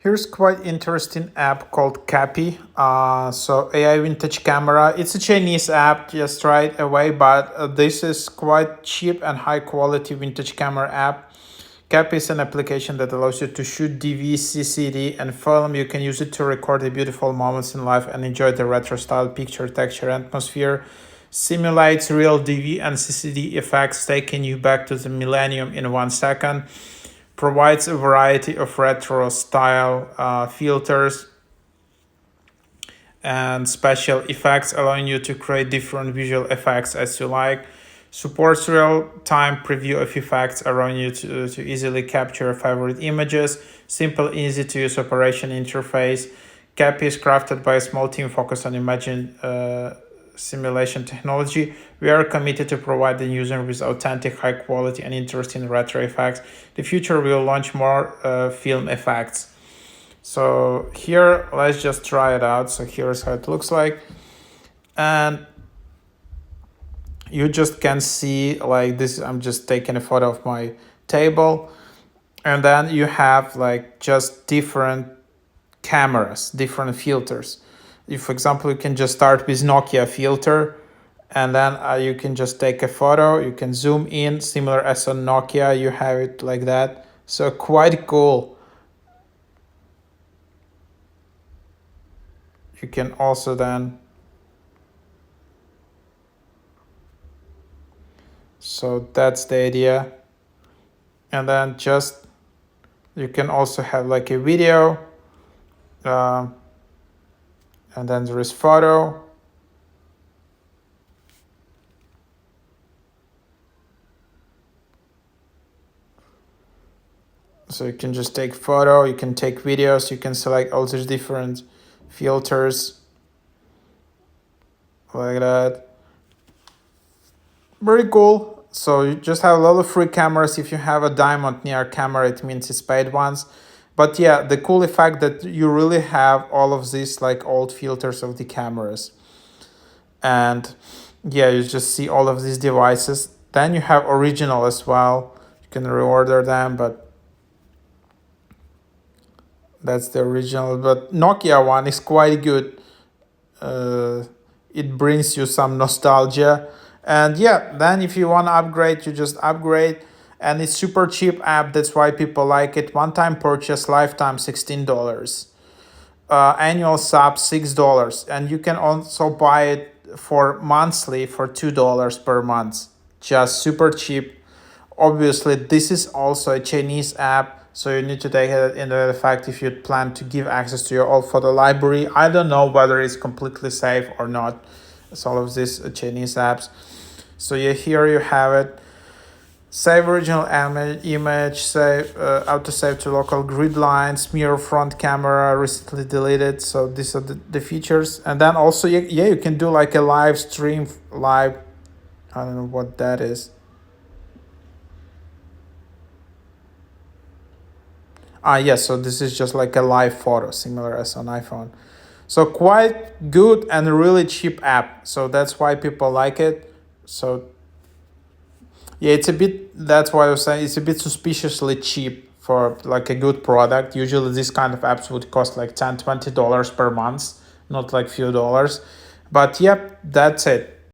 Here's quite interesting app called KAPI. So AI vintage camera. It's a Chinese app just right away, but this is quite cheap and high quality vintage camera app. KAPI is an application that allows you to shoot DV, CCD, and film. You can use it to record the beautiful moments in life and enjoy the retro style picture, texture, atmosphere. Simulates real DV and CCD effects, taking you back to the millennium in 1 second. Provides a variety of retro style filters and special effects, allowing you to create different visual effects as you like. Supports real-time preview of effects, allowing you to easily capture favorite images. Simple, easy-to-use operation interface. KAPI is crafted by a small team focused on imagine simulation technology. We are committed to providing users with authentic, high quality, and interesting retro effects. The future will launch more film effects. So here, let's just try it out. So here's how it looks like. And you just can see like this. I'm just taking a photo of my table. And then you have like just different cameras, different filters. If, for example, you can just start with Nokia filter, and then you can just take a photo. You can zoom in, similar as on Nokia. You have it like that. So quite cool. You can also then, so that's the idea. And then just, you can also have like a video. And then there is photo. So you can just take photo, you can take videos, you can select all these different filters like that. Very cool. So you just have a lot of free cameras. If you have a diamond near camera, it means it's paid ones. But yeah, the cool effect that you really have all of these like old filters of the cameras. And yeah, you just see all of these devices. Then you have original as well. You can reorder them, but that's the original. But Nokia one is quite good. It brings you some nostalgia. And yeah, then if you want to upgrade, you just upgrade. And it's super cheap app. That's why people like it. One-time purchase, lifetime $16. Annual sub $6. And you can also buy it for monthly for $2 per month. Just super cheap. Obviously, this is also a Chinese app, so you need to take it into the fact if you plan to give access to your old photo library. I don't know whether it's completely safe or not. It's all of these Chinese apps. So yeah, here you have it. Save original image, save auto save to local grid lines, mirror front camera, recently deleted. So these are the features. And then also, yeah, you can do like a live stream, live, I don't know what that is. Yes, so this is just like a live photo, similar as on iPhone. So quite good and really cheap app. So that's why people like it. So yeah, it's a bit, that's why I was saying it's a bit suspiciously cheap for like a good product. Usually these kind of apps would cost like $10, $20 per month, not like few dollars. But yep, that's it.